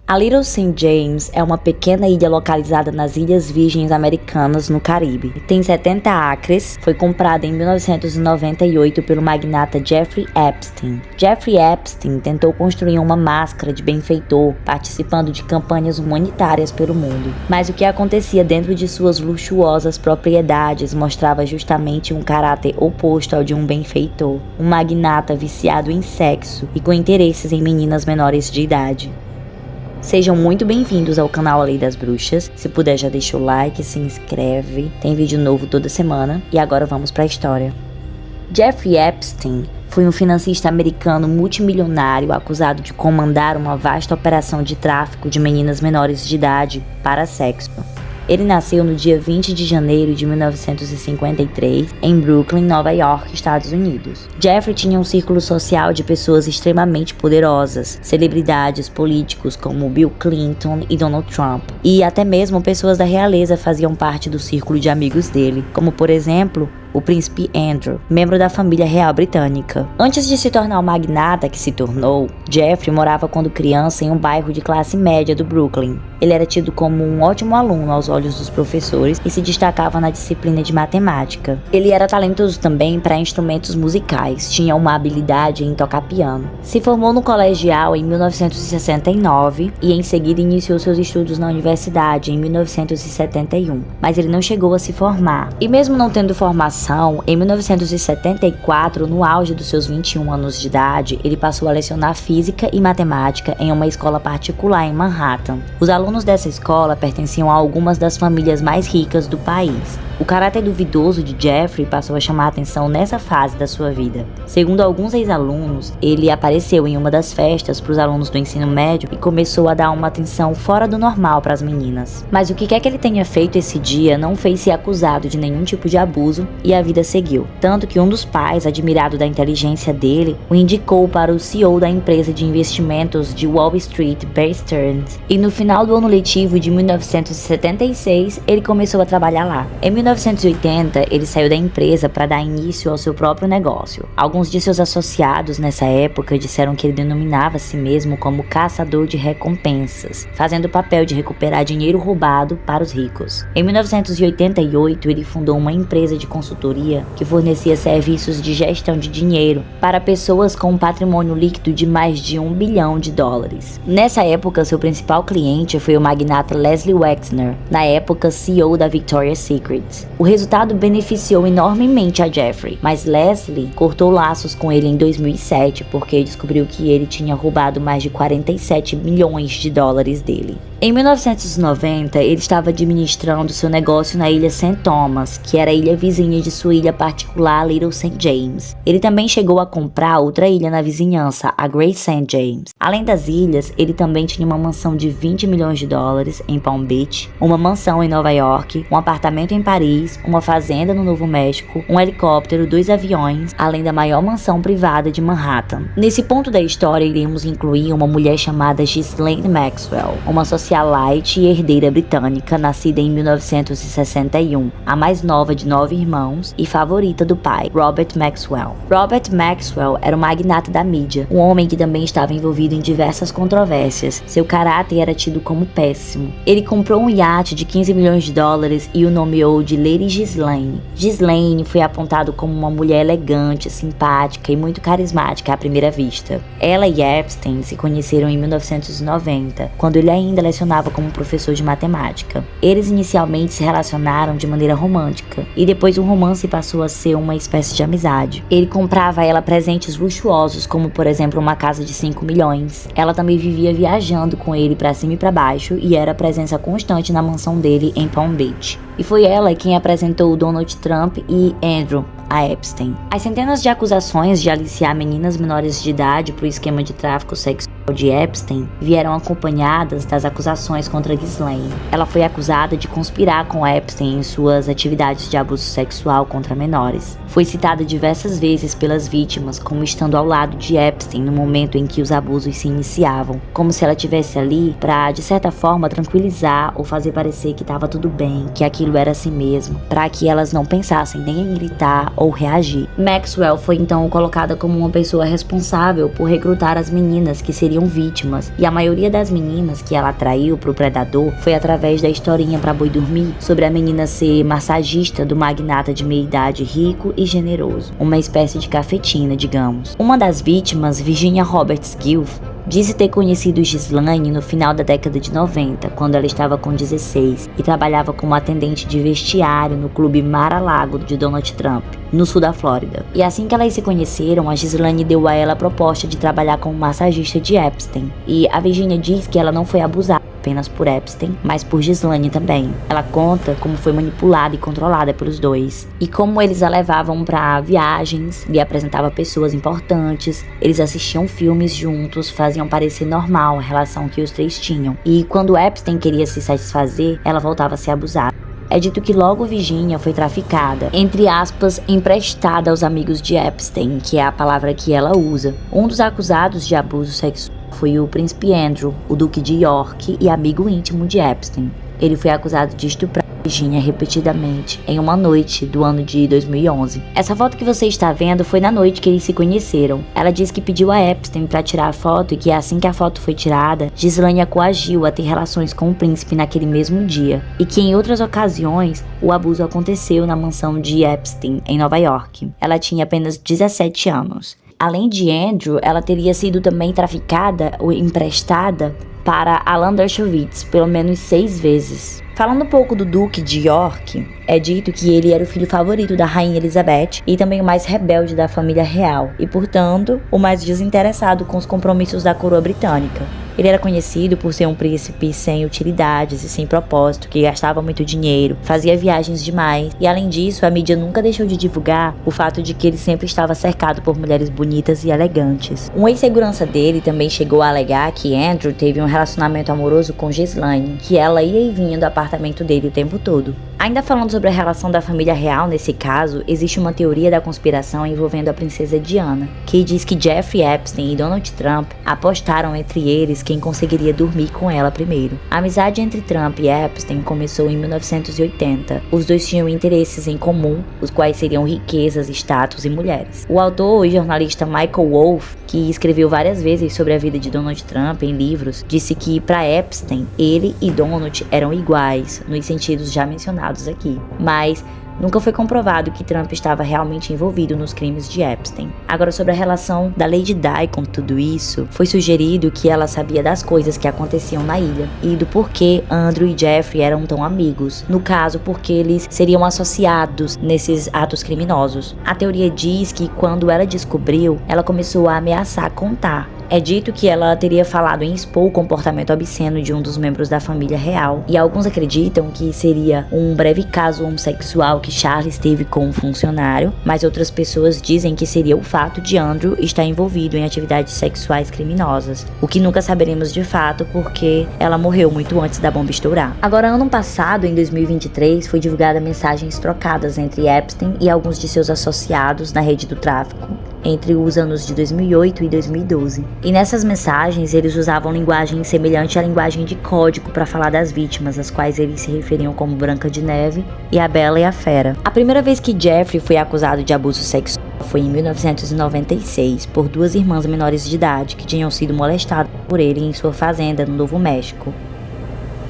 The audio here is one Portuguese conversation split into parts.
A Little St. James é uma pequena ilha localizada nas Ilhas Virgens Americanas, no Caribe. Tem 70 acres, foi comprada em 1998 pelo magnata Jeffrey Epstein. Jeffrey Epstein tentou construir uma máscara de benfeitor, participando de campanhas humanitárias pelo mundo. Mas o que acontecia dentro de suas luxuosas propriedades mostrava justamente um caráter oposto ao de um benfeitor. Um magnata viciado em sexo e com interesses em meninas menores de idade. Sejam muito bem-vindos ao canal A Lei das Bruxas. Se puder, já deixa o like, se inscreve. Tem vídeo novo toda semana. E agora vamos para a história. Jeffrey Epstein foi um financista americano multimilionário acusado de comandar uma vasta operação de tráfico de meninas menores de idade para sexo. Ele nasceu no dia 20 de janeiro de 1953, em Brooklyn, Nova York, Estados Unidos. Jeffrey tinha um círculo social de pessoas extremamente poderosas, celebridades políticos como Bill Clinton e Donald Trump, e até mesmo pessoas da realeza faziam parte do círculo de amigos dele, como por exemplo, o príncipe Andrew, membro da família real britânica. Antes de se tornar o magnata que se tornou, Jeffrey morava quando criança em um bairro de classe média do Brooklyn. Ele era tido como um ótimo aluno aos olhos dos professores e se destacava na disciplina de matemática. Ele era talentoso também para instrumentos musicais, tinha uma habilidade em tocar piano. Se formou no colegial em 1969 e em seguida iniciou seus estudos na universidade em 1971, mas ele não chegou a se formar. E mesmo não tendo formação, em 1974, no auge dos seus 21 anos de idade, ele passou a lecionar física e matemática em uma escola particular em Manhattan. Os alunos dessa escola pertenciam a algumas das famílias mais ricas do país. O caráter duvidoso de Jeffrey passou a chamar a atenção nessa fase da sua vida. Segundo alguns ex-alunos, ele apareceu em uma das festas para os alunos do ensino médio e começou a dar uma atenção fora do normal para as meninas. Mas o que quer que ele tenha feito esse dia não fez ser acusado de nenhum tipo de abuso e a vida seguiu. Tanto que um dos pais, admirado da inteligência dele, o indicou para o CEO da empresa de investimentos de Wall Street, Bear Stearns. E no final do ano letivo de 1976, ele começou a trabalhar lá. Em 1980, ele saiu da empresa para dar início ao seu próprio negócio. Alguns de seus associados nessa época disseram que ele denominava a si mesmo como caçador de recompensas, fazendo o papel de recuperar dinheiro roubado para os ricos. Em 1988, ele fundou uma empresa de consultoria que fornecia serviços de gestão de dinheiro para pessoas com um patrimônio líquido de mais de $1 bilhão. Nessa época, seu principal cliente foi o magnata Leslie Wexner, na época CEO da Victoria's Secret. O resultado beneficiou enormemente a Jeffrey, mas Leslie cortou laços com ele em 2007 porque descobriu que ele tinha roubado mais de $47 milhões dele. Em 1990, ele estava administrando seu negócio na ilha St. Thomas, que era a ilha vizinha de sua ilha particular Little St. James. Ele também chegou a comprar outra ilha na vizinhança, a Great St. James. Além das ilhas, ele também tinha uma mansão de $20 milhões em Palm Beach, uma mansão em Nova York, um apartamento em Paris, uma fazenda no Novo México, um helicóptero, 2 aviões, além da maior mansão privada de Manhattan. Nesse ponto da história, iremos incluir uma mulher chamada Ghislaine Maxwell, uma socialite e herdeira britânica, nascida em 1961, a mais nova de 9 irmãos e favorita do pai, Robert Maxwell. Robert Maxwell era um magnata da mídia, um homem que também estava envolvido em diversas controvérsias. Seu caráter era tido como péssimo. Ele comprou um iate de $15 milhões e o nomeou de Lady Ghislaine. Ghislaine foi apontado como uma mulher elegante, simpática e muito carismática à primeira vista. Ela e Epstein se conheceram em 1990, quando ele ainda lecionava como professor de matemática. Eles inicialmente se relacionaram de maneira romântica, e depois o romance passou a ser uma espécie de amizade. Ele comprava a ela presentes luxuosos, como por exemplo uma casa de $5 milhões. Ela também vivia viajando com ele para cima e para baixo e era presença constante na mansão dele em Palm Beach. E foi ela quem apresentou Donald Trump e Andrew a Epstein. As centenas de acusações de aliciar meninas menores de idade para o esquema de tráfico sexual de Epstein vieram acompanhadas das acusações contra Ghislaine. Ela foi acusada de conspirar com Epstein em suas atividades de abuso sexual contra menores. Foi citada diversas vezes pelas vítimas como estando ao lado de Epstein no momento em que os abusos se iniciavam, como se ela estivesse ali para, de certa forma, tranquilizar ou fazer parecer que estava tudo bem, que aquilo era assim mesmo, para que elas não pensassem nem em gritar ou reagir. Maxwell foi então colocada como uma pessoa responsável por recrutar as meninas que seriam seriam vítimas, e a maioria das meninas que ela atraiu pro predador foi através da historinha pra boi dormir, sobre a menina ser massagista do magnata de meia-idade rico e generoso, uma espécie de cafetina, digamos. Uma das vítimas, Virginia Roberts Gilf, disse ter conhecido Ghislaine no final da década de 90, quando ela estava com 16 e trabalhava como atendente de vestiário no clube Mar-a-Lago de Donald Trump, no sul da Flórida. E assim que elas se conheceram, a Ghislaine deu a ela a proposta de trabalhar como massagista de Epstein. E a Virginia diz que ela não foi abusada apenas por Epstein, mas por Ghislaine também. Ela conta como foi manipulada e controlada pelos dois, e como eles a levavam para viagens, lhe apresentava pessoas importantes, eles assistiam filmes juntos, faziam parecer normal a relação que os três tinham. E quando Epstein queria se satisfazer, ela voltava a ser abusada. É dito que logo Virginia foi traficada, entre aspas, emprestada aos amigos de Epstein, que é a palavra que ela usa. Um dos acusados de abuso sexual foi o príncipe Andrew, o duque de York e amigo íntimo de Epstein. Ele foi acusado de estuprar Virginia repetidamente em uma noite do ano de 2011. Essa foto que você está vendo foi na noite que eles se conheceram. Ela disse que pediu a Epstein para tirar a foto e que assim que a foto foi tirada, Ghislaine a coagiu a ter relações com o príncipe naquele mesmo dia, e que em outras ocasiões o abuso aconteceu na mansão de Epstein, em Nova York. Ela tinha apenas 17 anos. Além de Andrew, ela teria sido também traficada ou emprestada para Alan Dershowitz pelo menos 6 vezes. Falando um pouco do Duque de York, é dito que ele era o filho favorito da Rainha Elizabeth e também o mais rebelde da família real e, portanto, o mais desinteressado com os compromissos da coroa britânica. Ele era conhecido por ser um príncipe sem utilidades e sem propósito, que gastava muito dinheiro, fazia viagens demais e, além disso, a mídia nunca deixou de divulgar o fato de que ele sempre estava cercado por mulheres bonitas e elegantes. Um ex-segurança dele também chegou a alegar que Andrew teve um relacionamento amoroso com Ghislaine, que ela ia e vinha do apartamento dele o tempo todo. Ainda falando sobre a relação da família real nesse caso, existe uma teoria da conspiração envolvendo a princesa Diana, que diz que Jeffrey Epstein e Donald Trump apostaram entre eles quem conseguiria dormir com ela primeiro. A amizade entre Trump e Epstein começou em 1980. Os dois tinham interesses em comum, os quais seriam riquezas, status e mulheres. O autor e jornalista Michael Wolff, que escreveu várias vezes sobre a vida de Donald Trump em livros, disse que para Epstein, ele e Donald eram iguais, nos sentidos já mencionados aqui. Mas nunca foi comprovado que Trump estava realmente envolvido nos crimes de Epstein. Agora, sobre a relação da Lady Di com tudo isso, foi sugerido que ela sabia das coisas que aconteciam na ilha e do porquê Andrew e Jeffrey eram tão amigos. No caso, porque eles seriam associados nesses atos criminosos. A teoria diz que quando ela descobriu, ela começou a ameaçar contar. É dito que ela teria falado em expor o comportamento obsceno de um dos membros da família real, e alguns acreditam que seria um breve caso homossexual que Charles teve com um funcionário, mas outras pessoas dizem que seria o fato de Andrew estar envolvido em atividades sexuais criminosas, o que nunca saberemos de fato porque ela morreu muito antes da bomba estourar. Agora, ano passado, em 2023, foi divulgada mensagens trocadas entre Epstein e alguns de seus associados na rede do tráfico, entre os anos de 2008 e 2012. E nessas mensagens eles usavam linguagem semelhante à linguagem de código para falar das vítimas, as quais eles se referiam como Branca de Neve e a Bela e a Fera. A primeira vez que Jeffrey foi acusado de abuso sexual foi em 1996 por 2 irmãs menores de idade que tinham sido molestadas por ele em sua fazenda no Novo México.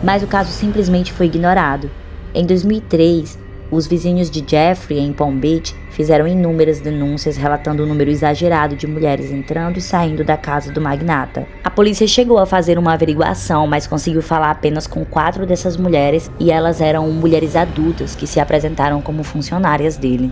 Mas o caso simplesmente foi ignorado. Em 2003, os vizinhos de Jeffrey, em Palm Beach, fizeram inúmeras denúncias relatando um número exagerado de mulheres entrando e saindo da casa do magnata. A polícia chegou a fazer uma averiguação, mas conseguiu falar apenas com 4 dessas mulheres, e elas eram mulheres adultas que se apresentaram como funcionárias dele.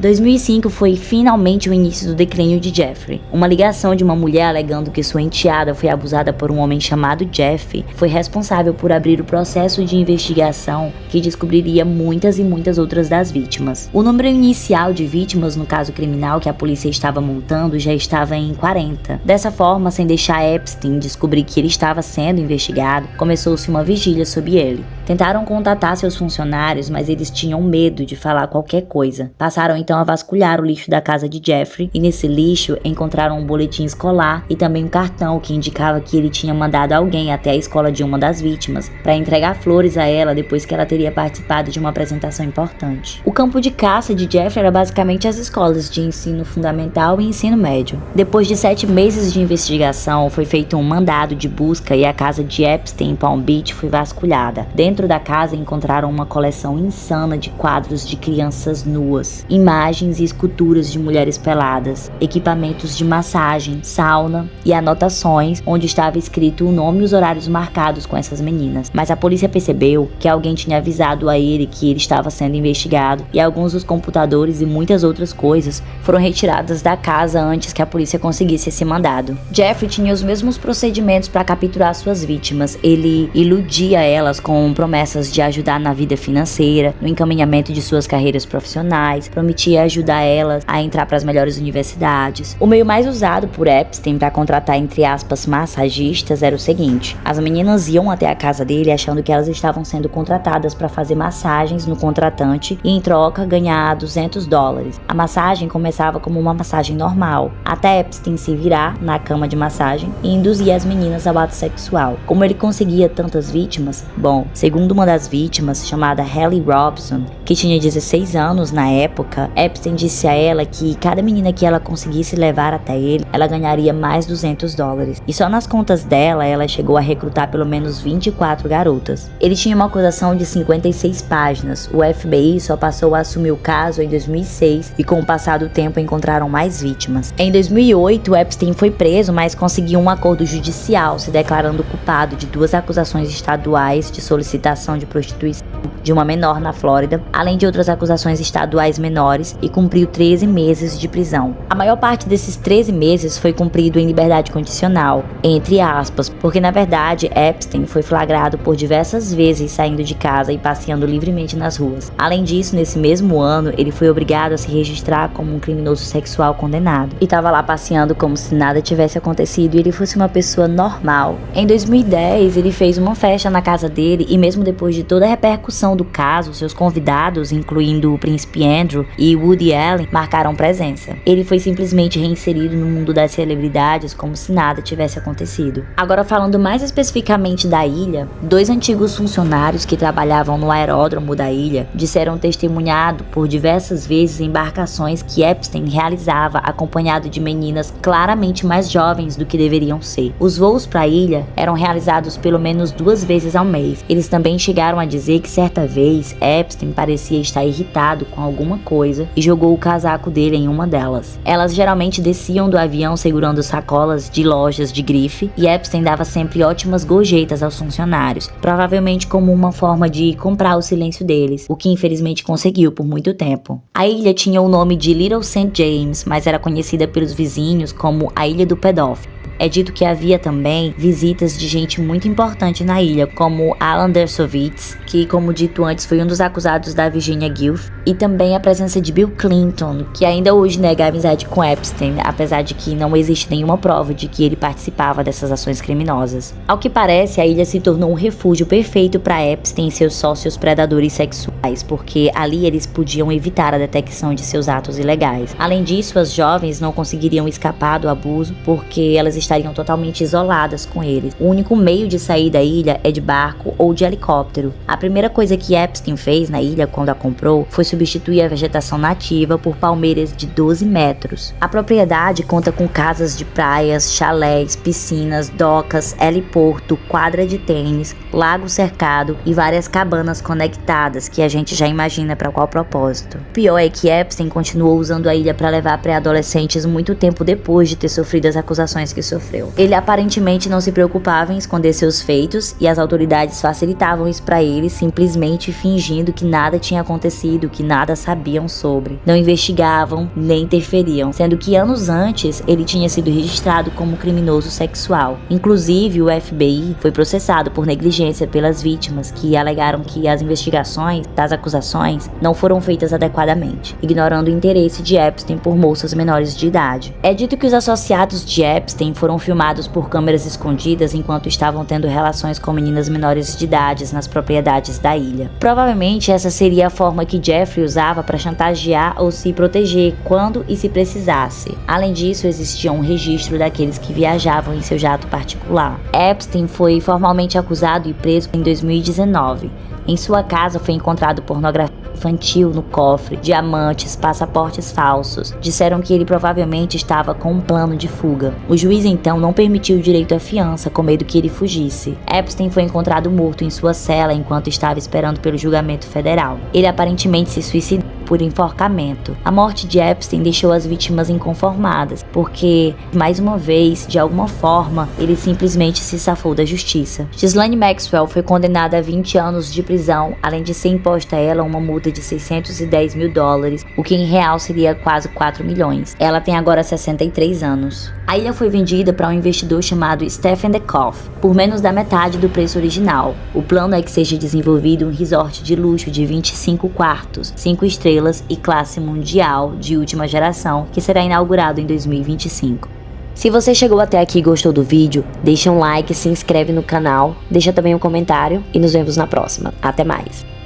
2005 foi finalmente o início do declínio de Jeffrey. Uma ligação de uma mulher alegando que sua enteada foi abusada por um homem chamado Jeff foi responsável por abrir o processo de investigação que descobriria muitas e muitas outras das vítimas. O número inicial de vítimas no caso criminal que a polícia estava montando já estava em 40. Dessa forma, sem deixar Epstein descobrir que ele estava sendo investigado, começou-se uma vigília sobre ele. Tentaram contatar seus funcionários, mas eles tinham medo de falar qualquer coisa. Passaram então a vasculhar o lixo da casa de Jeffrey e nesse lixo encontraram um boletim escolar e também um cartão que indicava que ele tinha mandado alguém até a escola de uma das vítimas para entregar flores a ela depois que ela teria participado de uma apresentação importante. O campo de caça de Jeffrey era basicamente as escolas de ensino fundamental e ensino médio. Depois de 7 meses de investigação, foi feito um mandado de busca e a casa de Epstein em Palm Beach foi vasculhada. Dentro da casa encontraram uma coleção insana de quadros de crianças nuas, imagens e esculturas de mulheres peladas, equipamentos de massagem, sauna e anotações onde estava escrito o nome e os horários marcados com essas meninas. Mas a polícia percebeu que alguém tinha avisado a ele que ele estava sendo investigado e alguns dos computadores e muitas outras coisas foram retiradas da casa antes que a polícia conseguisse esse mandado. Jeffrey tinha os mesmos procedimentos para capturar suas vítimas. Ele iludia elas com promessas de ajudar na vida financeira, no encaminhamento de suas carreiras profissionais, prometia ajudar elas a entrar para as melhores universidades. O meio mais usado por Epstein para contratar, entre aspas, massagistas era o seguinte: as meninas iam até a casa dele achando que elas estavam sendo contratadas para fazer massagens no contratante e em troca ganhar $200. A massagem começava como uma massagem normal, até Epstein se virar na cama de massagem e induzir as meninas ao ato sexual. Como ele conseguia tantas vítimas? Bom, segundo uma das vítimas, chamada Hallie Robson, que tinha 16 anos na época, Epstein disse a ela que cada menina que ela conseguisse levar até ele, ela ganharia mais $200. E só nas contas dela, ela chegou a recrutar pelo menos 24 garotas. Ele tinha uma acusação de 56 páginas. O FBI só passou a assumir o caso em 2006 e com o passar do tempo encontraram mais vítimas. Em 2008, Epstein foi preso, mas conseguiu um acordo judicial, se declarando culpado de 2 acusações estaduais de solicitação de prostituição de uma menor na Flórida, além de outras acusações estaduais menores, e cumpriu 13 meses de prisão. A maior parte desses 13 meses foi cumprido em liberdade condicional, entre aspas, porque na verdade Epstein foi flagrado por diversas vezes saindo de casa e passeando livremente nas ruas. Além disso, nesse mesmo ano, ele foi obrigado a se registrar como um criminoso sexual condenado e estava lá passeando como se nada tivesse acontecido e ele fosse uma pessoa normal. Em 2010, ele fez uma festa na casa dele e mesmo depois de toda a repercussão do caso, seus convidados, incluindo o príncipe Andrew e Woody Allen, marcaram presença. Ele foi simplesmente reinserido no mundo das celebridades como se nada tivesse acontecido. Agora, falando mais especificamente da ilha, 2 antigos funcionários que trabalhavam no aeródromo da ilha disseram testemunhado por diversas vezes embarcações que Epstein realizava acompanhado de meninas claramente mais jovens do que deveriam ser. Os voos para a ilha eram realizados pelo menos 2 vezes ao mês. Eles também chegaram a dizer que certa vez Epstein parecia estar irritado com alguma coisa e jogou o casaco dele em uma delas. Elas geralmente desciam do avião segurando sacolas de lojas de grife e Epstein dava sempre ótimas gorjetas aos funcionários, provavelmente como uma forma de comprar o silêncio deles, o que infelizmente conseguiu por muito tempo. A ilha tinha o nome de Little St. James, mas era conhecida pelos vizinhos como a Ilha do Pedófilo. É dito que havia também visitas de gente muito importante na ilha, como Alan Dershowitz, que, como dito antes, foi um dos acusados da Virginia Giuffre, e também a presença de Bill Clinton, que ainda hoje nega a amizade com Epstein, apesar de que não existe nenhuma prova de que ele participava dessas ações criminosas. Ao que parece, a ilha se tornou um refúgio perfeito para Epstein e seus sócios predadores sexuais, porque ali eles podiam evitar a detecção de seus atos ilegais. Além disso, as jovens não conseguiriam escapar do abuso, porque elas estariam totalmente isoladas com eles. O único meio de sair da ilha é de barco ou de helicóptero. A primeira coisa que Epstein fez na ilha quando a comprou foi substituir a vegetação nativa por palmeiras de 12 metros. A propriedade conta com casas de praias, chalés, piscinas, docas, heliporto, quadra de tênis, lago cercado e várias cabanas conectadas que a gente já imagina para qual propósito. O pior é que Epstein continuou usando a ilha para levar pré-adolescentes muito tempo depois de ter sofrido as acusações que sofreu. Ele aparentemente não se preocupava em esconder seus feitos e as autoridades facilitavam isso para ele, simplesmente fingindo que nada tinha acontecido, que nada sabiam sobre. Não investigavam nem interferiam, sendo que anos antes ele tinha sido registrado como criminoso sexual. Inclusive, o FBI foi processado por negligência pelas vítimas, que alegaram que as investigações das acusações não foram feitas adequadamente, ignorando o interesse de Epstein por moças menores de idade. É dito que os associados de Epstein foram foram filmados por câmeras escondidas enquanto estavam tendo relações com meninas menores de idade nas propriedades da ilha. Provavelmente essa seria a forma que Jeffrey usava para chantagear ou se proteger quando e se precisasse. Além disso, existia um registro daqueles que viajavam em seu jato particular. Epstein foi formalmente acusado e preso em 2019. Em sua casa foi encontrado pornografia infantil no cofre, diamantes, passaportes falsos. Disseram que ele provavelmente estava com um plano de fuga. O juiz então não permitiu o direito à fiança, com medo que ele fugisse. Epstein foi encontrado morto em sua cela enquanto estava esperando pelo julgamento federal. Ele aparentemente se suicidou por enforcamento. A morte de Epstein deixou as vítimas inconformadas, porque, mais uma vez, de alguma forma, ele simplesmente se safou da justiça. Ghislaine Maxwell foi condenada a 20 anos de prisão, além de ser imposta a ela uma multa de $610 mil, o que em real seria quase 4 milhões. Ela tem agora 63 anos. A ilha foi vendida para um investidor chamado Stephen Dekoff, por menos da metade do preço original. O plano é que seja desenvolvido um resort de luxo de 25 quartos, 5 estrelas e classe mundial de última geração, que será inaugurado em 2025. Se você chegou até aqui e gostou do vídeo, deixa um like, se inscreve no canal, deixa também um comentário e nos vemos na próxima. Até mais!